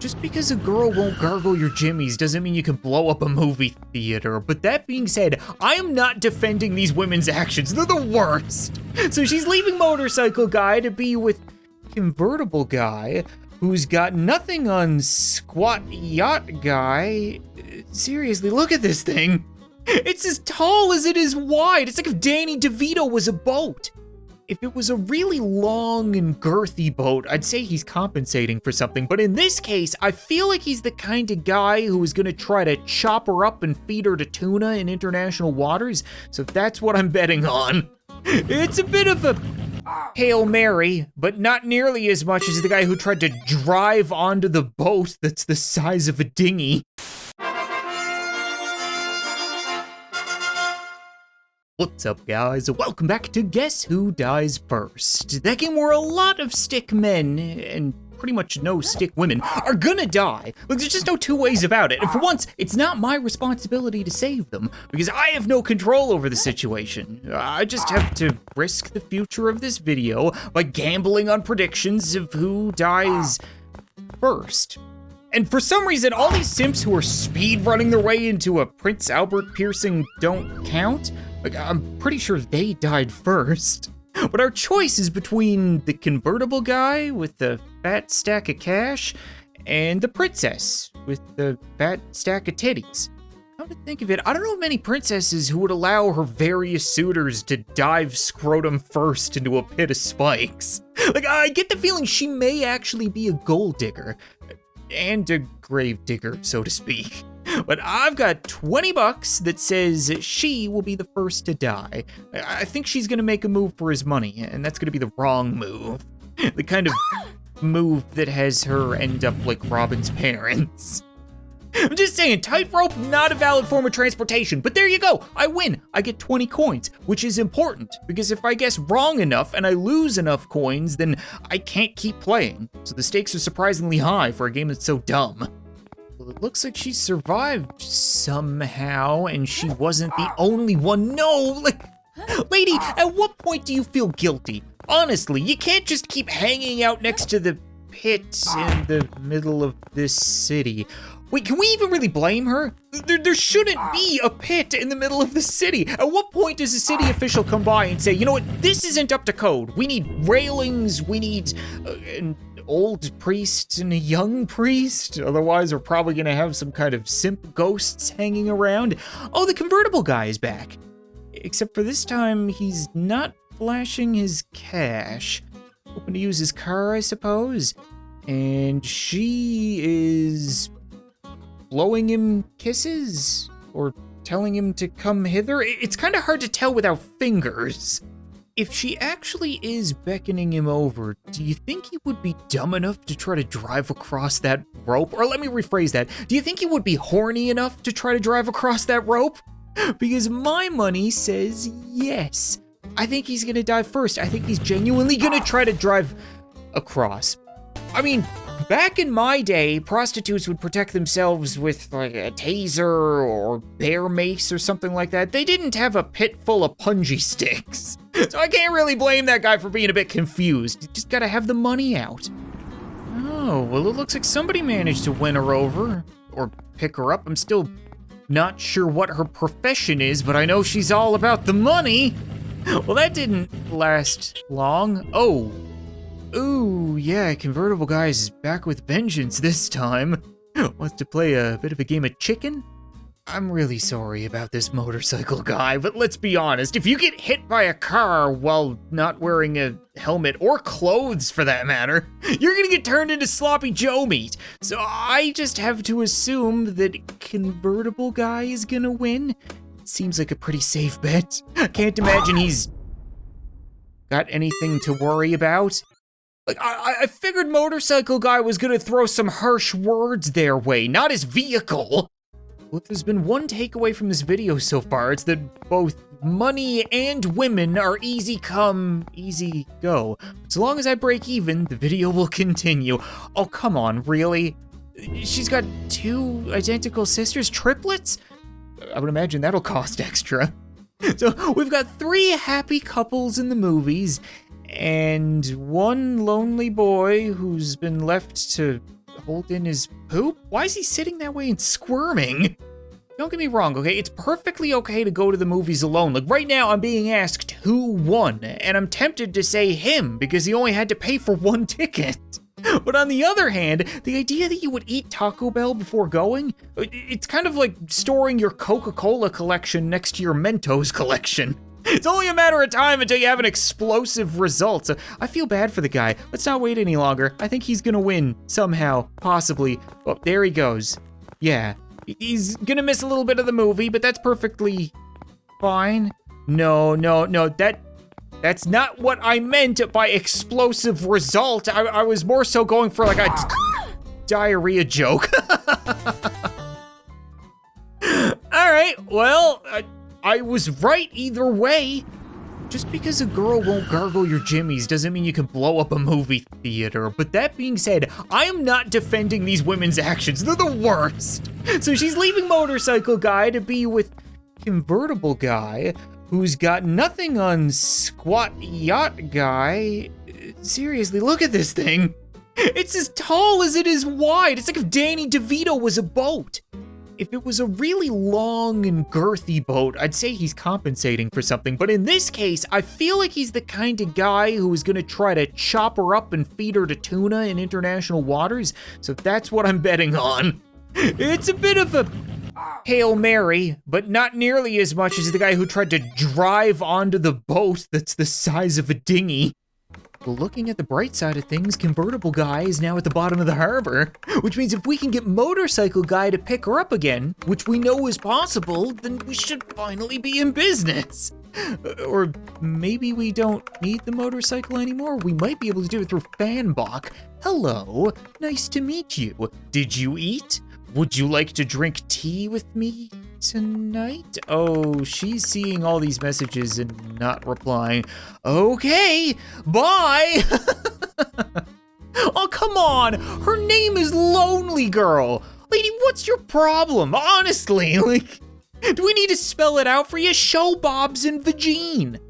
just because a girl won't gargle your jimmies doesn't mean you can blow up a movie theater. But that being said, I am not defending these women's actions. They're the worst. So she's leaving Motorcycle Guy to be with Convertible Guy, who's got nothing on Squat Yacht Guy. Seriously, look at this thing. It's as tall as it is wide. It's like if Danny DeVito was a boat. If it was a really long and girthy boat, I'd say he's compensating for something. But in this case, I feel like he's the kind of guy who is gonna try to chop her up and feed her to tuna in international waters. So that's what I'm betting on. It's a bit of a Hail Mary, but not nearly as much as the guy who tried to drive onto the boat that's the size of a dinghy. What's up, guys? Welcome back to Guess Who Dies First. That game where a lot of stickmen, and pretty much no stickwomen, are gonna die. Like, there's just no two ways about it. And for once, it's not my responsibility to save them, because I have no control over the situation. I just have to risk the future of this video by gambling on predictions of who dies first. And for some reason, all these simps who are speed running their way into a Prince Albert piercing don't count. Like, I'm pretty sure they died first. But our choice is between the convertible guy with the fat stack of cash and the princess with the fat stack of titties. Come to think of it, I don't know of many princesses who would allow her various suitors to dive scrotum first into a pit of spikes. Like, I get the feeling she may actually be a gold digger. And a grave digger, so to speak. But I've got 20 bucks that says she will be the first to die. I think she's gonna make a move for his money, and that's gonna be the wrong move. The kind of move that has her end up like Robin's parents. I'm just saying, tightrope, not a valid form of transportation, but there you go, I win. I get 20 coins, which is important, because if I guess wrong enough and I lose enough coins, then I can't keep playing. So the stakes are surprisingly high for a game that's so dumb. Well, it looks like she survived somehow, and she wasn't the only one. No, like, lady, at what point do you feel guilty? Honestly, you can't just keep hanging out next to the pit in the middle of this city. Wait, can we even really blame her? There shouldn't be a pit in the middle of the city. At what point does a city official come by and say, you know what, this isn't up to code. We need railings, we need an old priest and a young priest. Otherwise, we're probably gonna have some kind of simp ghosts hanging around. Oh, the convertible guy is back. Except for this time, he's not flashing his cash. Hoping to use his car, I suppose. And she is blowing him kisses or telling him to come hither. It's kind of hard to tell without fingers. If she actually is beckoning him over, do you think he would be dumb enough to try to drive across that rope? Or let me rephrase that. Do you think he would be horny enough to try to drive across that rope? Because my money says yes. I think he's gonna die first. I think he's genuinely gonna try to drive across. I mean, back in my day, prostitutes would protect themselves with like a taser or bear mace or something like that. They didn't have a pit full of punji sticks. So I can't really blame that guy for being a bit confused. You just gotta have the money out. Oh, well, it looks like somebody managed to win her over or pick her up. I'm still not sure what her profession is, but I know she's all about the money. Well, that didn't last long. Oh. Ooh, yeah, convertible guy is back with vengeance this time. Wants to play a bit of a game of chicken? I'm really sorry about this motorcycle guy, but let's be honest, if you get hit by a car while not wearing a helmet, or clothes for that matter, you're gonna get turned into sloppy Joe meat. So I just have to assume that convertible guy is gonna win. Seems like a pretty safe bet. Can't imagine he's got anything to worry about. Like, I figured motorcycle guy was gonna throw some harsh words their way, not his vehicle. Well, if there's been one takeaway from this video so far, it's that both money and women are easy come, easy go. So long as I break even, the video will continue. Oh, come on, really? She's got two identical sisters, triplets? I would imagine that'll cost extra. So we've got 3 happy couples in the movies, and one lonely boy who's been left to holding his poop? Why is he sitting that way and squirming? Don't get me wrong, okay? It's perfectly okay to go to the movies alone. Like right now, I'm being asked who won, and I'm tempted to say him because he only had to pay for one ticket. But on the other hand, the idea that you would eat Taco Bell before going, it's kind of like storing your Coca-Cola collection next to your Mentos collection. It's only a matter of time until you have an explosive result. So I feel bad for the guy. Let's not wait any longer. I think he's gonna win somehow, possibly. Oh, there he goes. Yeah, he's gonna miss a little bit of the movie, but that's perfectly fine. No, that's not what I meant by explosive result. I was more so going for like a diarrhea joke. All right, well, I was right either way. Just because a girl won't gargle your jimmies doesn't mean you can blow up a movie theater. But that being said, I am not defending these women's actions. They're the worst. So she's leaving Motorcycle Guy to be with Convertible Guy, who's got nothing on Squat Yacht Guy. Seriously, look at this thing. It's as tall as it is wide. It's like if Danny DeVito was a boat. If it was a really long and girthy boat, I'd say he's compensating for something. But in this case, I feel like he's the kind of guy who is gonna try to chop her up and feed her to tuna in international waters. So that's what I'm betting on. It's a bit of a Hail Mary, but not nearly as much as the guy who tried to drive onto the boat that's the size of a dinghy. Looking at the bright side of things, Convertible Guy is now at the bottom of the harbor, which means if we can get Motorcycle Guy to pick her up again, which we know is possible, then we should finally be in business. Or maybe we don't need the motorcycle anymore. We might be able to do it through Fanbok. Hello, nice to meet you. Did you eat? Would you like to drink tea with me tonight? Oh, she's seeing all these messages and not replying. Okay, bye. Oh, come on. Her name is Lonely Girl. Lady, what's your problem? Honestly, like, do we need to spell it out for you? Show Bob's and Vagine.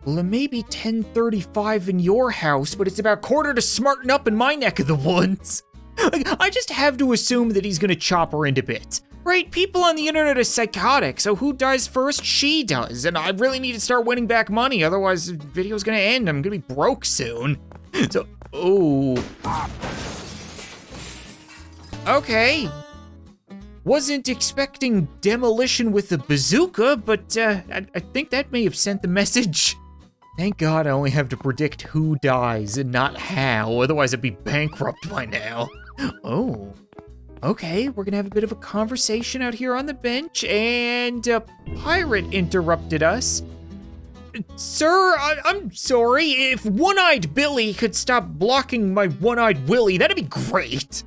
Well, it may be 10:35 in your house, but it's about quarter to smarten up in my neck of the woods. Like, I just have to assume that he's gonna chop her into bits. Right, people on the internet are psychotic, so who dies first? She does, and I really need to start winning back money, otherwise the video's gonna end. I'm gonna be broke soon. So, oh. Okay. Wasn't expecting demolition with a bazooka, but I think that may have sent the message. Thank God I only have to predict who dies and not how, otherwise I'd be bankrupt by now. Oh, okay, we're gonna have a bit of a conversation out here on the bench, and a pirate interrupted us. Sir, I'm sorry, if One-Eyed Billy could stop blocking my One-Eyed Willie, that'd be great.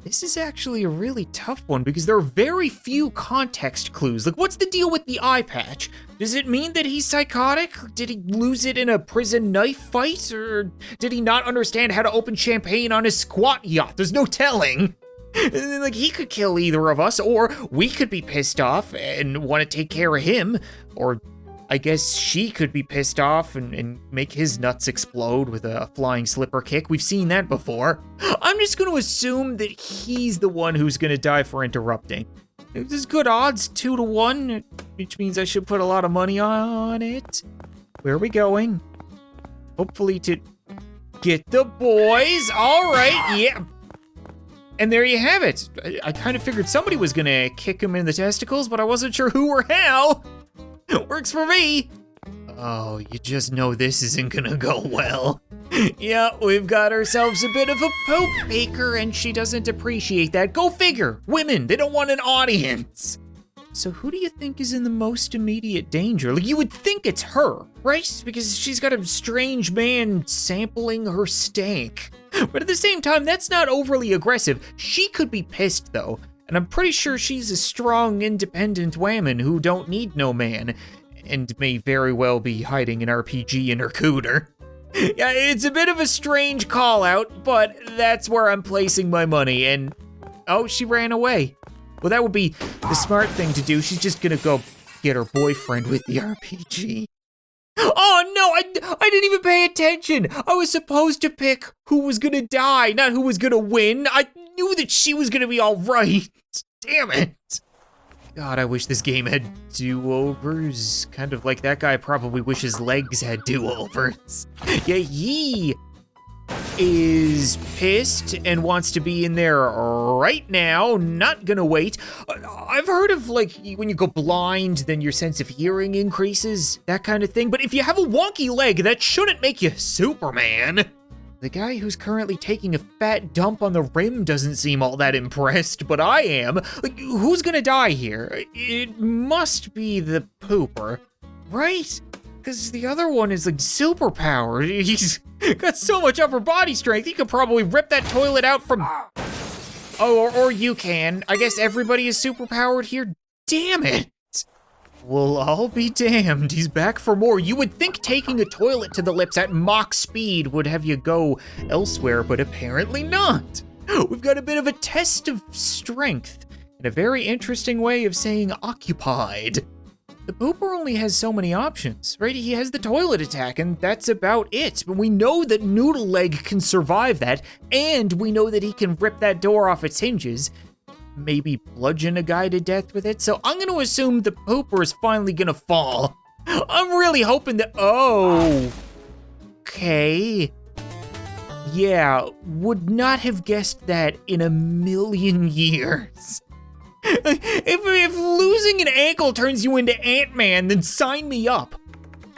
This is actually a really tough one because there are very few context clues. Like, what's the deal with the eye patch? Does it mean that he's psychotic? Did he lose it in a prison knife fight? Or did he not understand how to open champagne on his squat yacht? There's no telling. Like, he could kill either of us, or we could be pissed off and want to take care of him, or I guess she could be pissed off and make his nuts explode with a flying slipper kick. We've seen that before. I'm just gonna assume that he's the one who's gonna die for interrupting. There's good odds, 2-1, which means I should put a lot of money on it. Where are we going? Hopefully to get the boys. All right, yeah. And there you have it. I kind of figured somebody was gonna kick him in the testicles, but I wasn't sure who or how. Works for me. Oh, you just know this isn't gonna go well. Yeah, we've got ourselves a bit of a poop baker, and she doesn't appreciate that. Go figure. Women, they don't want an audience. So who do you think is in the most immediate danger? Like, you would think it's her, right? Because she's got a strange man sampling her stank. But at the same time, that's not overly aggressive. She could be pissed, though. And I'm pretty sure she's a strong, independent woman who don't need no man, and may very well be hiding an RPG in her cooter. Yeah, it's a bit of a strange call out, but that's where I'm placing my money, and oh, she ran away. Well, that would be the smart thing to do. She's just gonna go get her boyfriend with the RPG. Oh no, I didn't even pay attention. I was supposed to pick who was gonna die, not who was gonna win. I knew that she was gonna be all right. Damn it. God, I wish this game had do-overs. Kind of like that guy probably wishes legs had do-overs. Yeah, he is pissed and wants to be in there right now, not gonna wait. I've heard of like when you go blind, then your sense of hearing increases, that kind of thing. But if you have a wonky leg, that shouldn't make you Superman. The guy who's currently taking a fat dump on the rim doesn't seem all that impressed, but I am. Like, who's gonna die here? It must be the pooper, right? Because the other one is like superpowered. He's got so much upper body strength, he could probably rip that toilet out from... Oh, or you can. I guess everybody is superpowered here? Damn it. Well, I'll be damned, he's back for more. You would think taking a toilet to the lips at Mach speed would have you go elsewhere, but apparently not. We've got a bit of a test of strength and a very interesting way of saying occupied. The pooper only has so many options, right? He has the toilet attack, and that's about it. But we know that Noodle Leg can survive that, and we know that he can rip that door off its hinges, maybe bludgeon a guy to death with it. So I'm gonna assume the pooper is finally gonna fall. I'm really hoping that, oh, okay. Yeah, would not have guessed that in a million years. If losing an ankle turns you into Ant-Man, then sign me up.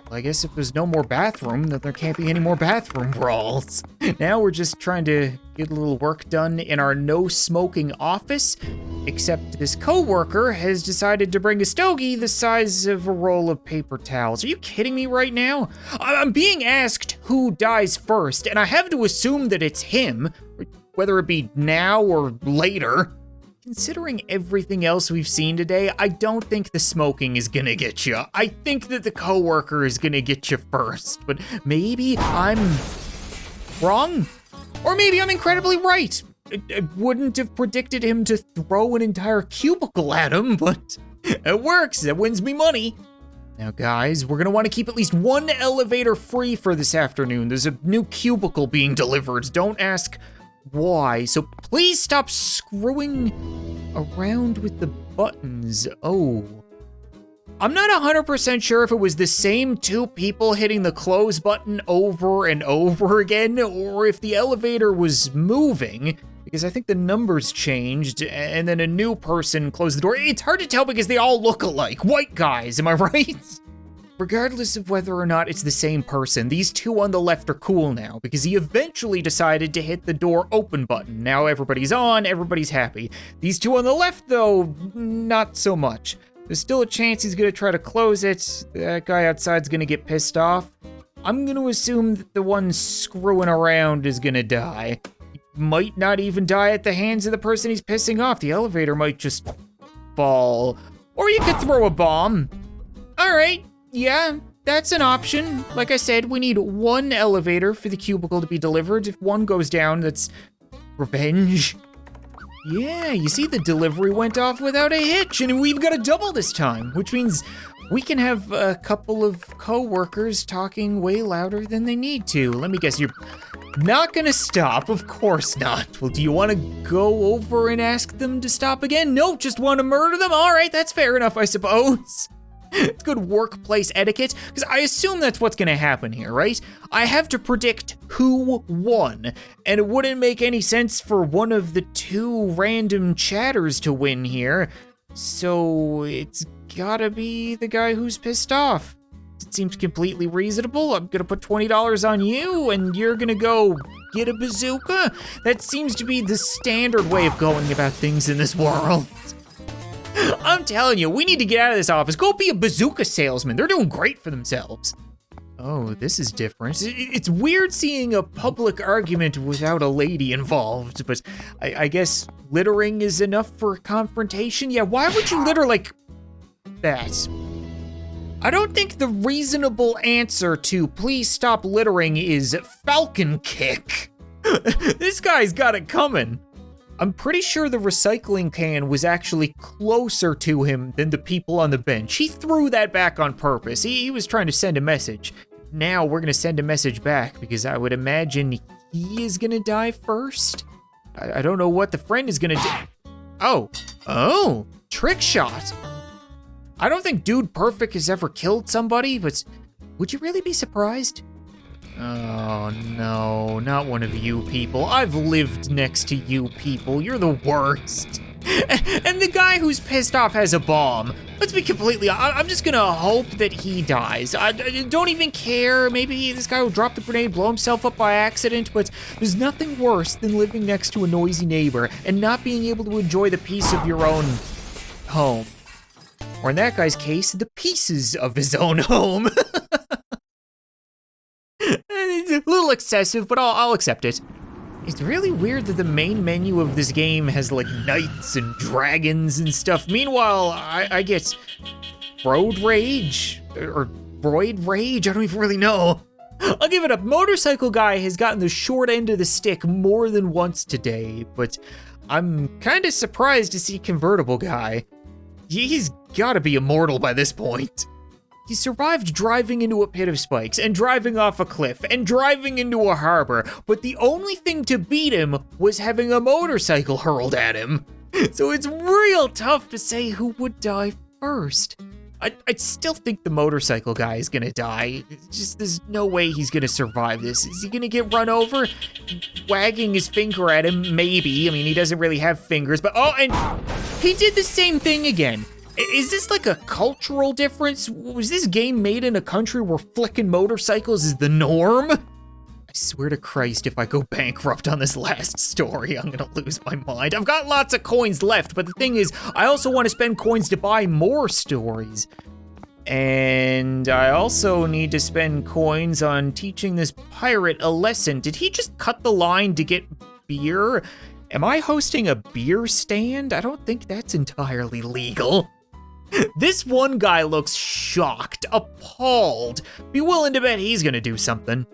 Well, I guess if there's no more bathroom, then there can't be any more bathroom brawls. Now we're just trying to get a little work done in our no-smoking office, except this coworker has decided to bring a stogie the size of a roll of paper towels. Are you kidding me right now? I'm being asked who dies first, and I have to assume that it's him, whether it be now or later. Considering everything else we've seen today, I don't think the smoking is gonna get you. I think that the coworker is gonna get you first, but maybe I'm wrong? Or maybe I'm incredibly right. I wouldn't have predicted him to throw an entire cubicle at him, but it works, it wins me money. Now guys, we're gonna wanna keep at least one elevator free for this afternoon. There's a new cubicle being delivered. Don't ask why, so please stop screwing around with the buttons. Oh. I'm not 100% sure if it was the same two people hitting the close button over and over again, or if the elevator was moving, because I think the numbers changed, and then a new person closed the door. It's hard to tell because they all look alike. White guys, am I right? Regardless of whether or not it's the same person, these two on the left are cool now because he eventually decided to hit the door open button. Now everybody's on, everybody's happy. These two on the left, though, not so much. There's still a chance he's gonna try to close it. That guy outside's gonna get pissed off. I'm gonna assume that the one screwing around is gonna die. He might not even die at the hands of the person he's pissing off. The elevator might just fall. Or you could throw a bomb. All right. Yeah, that's an option. Like I said, we need one elevator for the cubicle to be delivered. If one goes down, that's revenge. Yeah, you see, the delivery went off without a hitch, and we've got a double this time, which means we can have a couple of co-workers talking way louder than they need to. Let me guess, you're not gonna stop? Of course not. Well, do you wanna go over and ask them to stop again? No, just wanna murder them? All right, that's fair enough, I suppose. It's good workplace etiquette, because I assume that's what's gonna happen here, right? I have to predict who won, and it wouldn't make any sense for one of the two random chatters to win here, so it's gotta be the guy who's pissed off. It seems completely reasonable. I'm gonna put $20 on you, and you're gonna go get a bazooka? That seems to be the standard way of going about things in this world. I'm telling you, we need to get out of this office. Go be a bazooka salesman. They're doing great for themselves. Oh, this is different. It's weird seeing a public argument without a lady involved, but I guess littering is enough for confrontation. Yeah, why would you litter like that? I don't think the reasonable answer to please stop littering is Falcon Kick. This guy's got it coming. I'm pretty sure the recycling can was actually closer to him than the people on the bench. He threw that back on purpose. He was trying to send a message. Now we're gonna send a message back because I would imagine he is gonna die first. I don't know what the friend is gonna do. Oh, trick shot. I don't think Dude Perfect has ever killed somebody, but would you really be surprised? Oh no, not one of you people. I've lived next to you people. You're the worst. And the guy who's pissed off has a bomb. Let's be completely, I'm just gonna hope that he dies. I don't even care. Maybe this guy will drop the grenade, blow himself up by accident, but there's nothing worse than living next to a noisy neighbor and not being able to enjoy the peace of your own home. Or in that guy's case, the pieces of his own home. It's a little excessive, but I'll accept it. It's really weird that the main menu of this game has like knights and dragons and stuff. Meanwhile, I get road rage or roid rage. I don't even really know. I'll give it up. Motorcycle guy has gotten the short end of the stick more than once today, but I'm kind of surprised to see convertible guy. He's gotta be immortal by this point. He survived driving into a pit of spikes and driving off a cliff and driving into a harbor, but the only thing to beat him was having a motorcycle hurled at him. So it's real tough to say who would die first. I'd still think the motorcycle guy is gonna die. It's just there's no way he's gonna survive this. Is he gonna get run over? Wagging his finger at him, maybe. I mean, he doesn't really have fingers, but oh, and he did the same thing again. Is this like a cultural difference? Was this game made in a country where flicking motorcycles is the norm? I swear to Christ, if I go bankrupt on this last story, I'm gonna lose my mind. I've got lots of coins left, but the thing is, I also want to spend coins to buy more stories. And I also need to spend coins on teaching this pirate a lesson. Did he just cut the line to get beer? Am I hosting a beer stand? I don't think that's entirely legal. This one guy looks shocked, appalled. Be willing to bet he's gonna do something.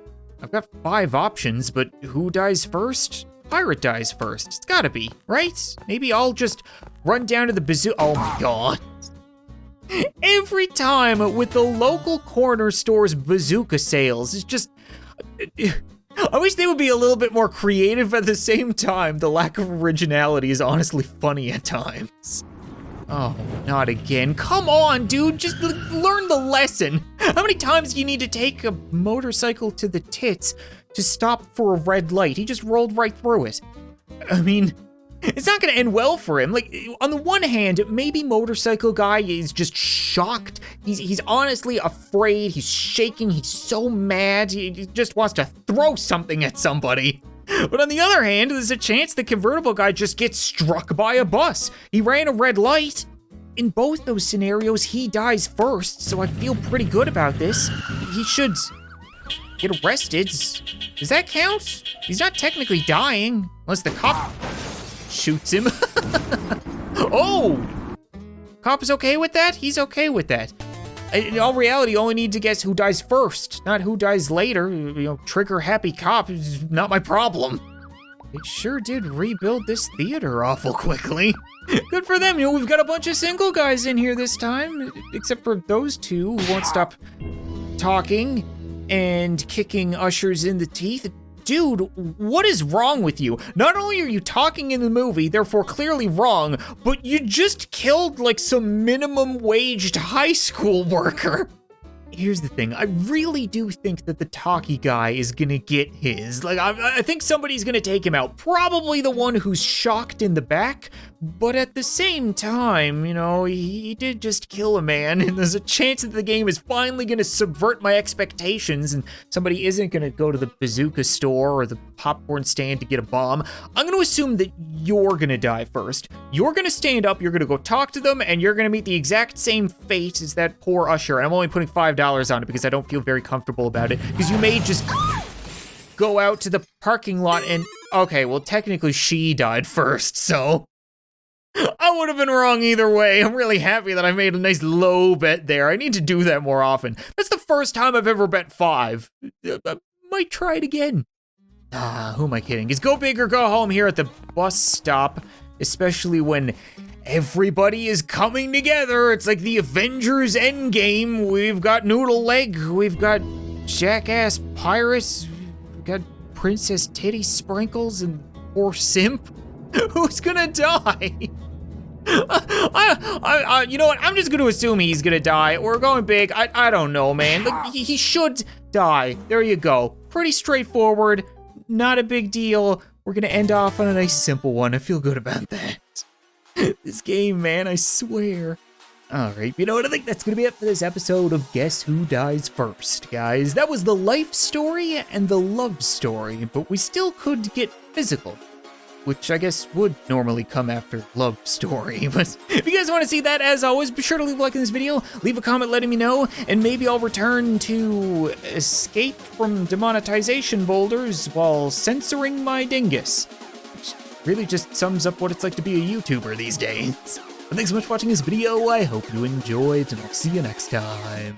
I've got 5 options, but who dies first? Pirate dies first. It's gotta be, right? Maybe I'll just run down to the bazooka. Oh my god. Every time with the local corner store's bazooka sales, it's just... I wish they would be a little bit more creative. At the same time, the lack of originality is honestly funny at times. Oh, not again. Come on, dude, just learn the lesson. How many times do you need to take a motorcycle to the tits to stop for a red light? He just rolled right through it. I mean, it's not gonna end well for him. Like, on the one hand, maybe motorcycle guy is just shocked. He's honestly afraid, he's shaking, he's so mad, he just wants to throw something at somebody. But on the other hand, there's a chance the convertible guy just gets struck by a bus. He ran a red light. In both those scenarios, he dies first, so I feel pretty good about this. He should get arrested. Does that count? He's not technically dying, unless the cop shoots him. Oh! Cop is okay with that? He's okay with that. In all reality, you only need to guess who dies first, not who dies later. You know, trigger happy cop is not my problem. They sure did rebuild this theater awful quickly. Good for them, you know, we've got a bunch of single guys in here this time, except for those two who won't stop talking and kicking ushers in the teeth. Dude, what is wrong with you? Not only are you talking in the movie, therefore clearly wrong, but you just killed like some minimum waged high school worker. Here's the thing, I really do think that the talkie guy is gonna get his. Like, I think somebody's gonna take him out. Probably the one who's shocked in the back, but at the same time, you know, he did just kill a man, and there's a chance that the game is finally gonna subvert my expectations, and somebody isn't gonna go to the bazooka store or the popcorn stand to get a bomb. I'm gonna assume that you're gonna die first. You're gonna stand up, you're gonna go talk to them, and you're gonna meet the exact same fate as that poor usher, and I'm only putting $5 on it because I don't feel very comfortable about it, because you may just go out to the parking lot and, okay, well technically she died first, so I would have been wrong either way. I'm really happy that I made a nice low bet there. I need to do that more often. That's the first time I've ever bet 5. I might try it again. Who am I kidding? It's go big or go home here at the bus stop, especially when everybody is coming together. It's like the Avengers Endgame. We've got Noodle Leg, we've got Jackass Pirates, we've got Princess Titty Sprinkles, and poor Simp. Who's gonna die? You know what? I'm just gonna assume he's gonna die. We're going big. I don't know, man. Look, he should die. There you go. Pretty straightforward. Not a big deal. We're gonna end off on a nice simple one. I feel good about that. This game, man, I swear. All right, you know what? I think that's gonna be it for this episode of Guess Who Dies First, guys. That was the life story and the love story, but we still could get physical, which I guess would normally come after love story. But if you guys want to see that, as always, be sure to leave a like in this video, leave a comment letting me know, and maybe I'll return to escape from demonetization boulders while censoring my dingus, which really just sums up what it's like to be a YouTuber these days. But thanks so much for watching this video. I hope you enjoyed, and I'll see you next time.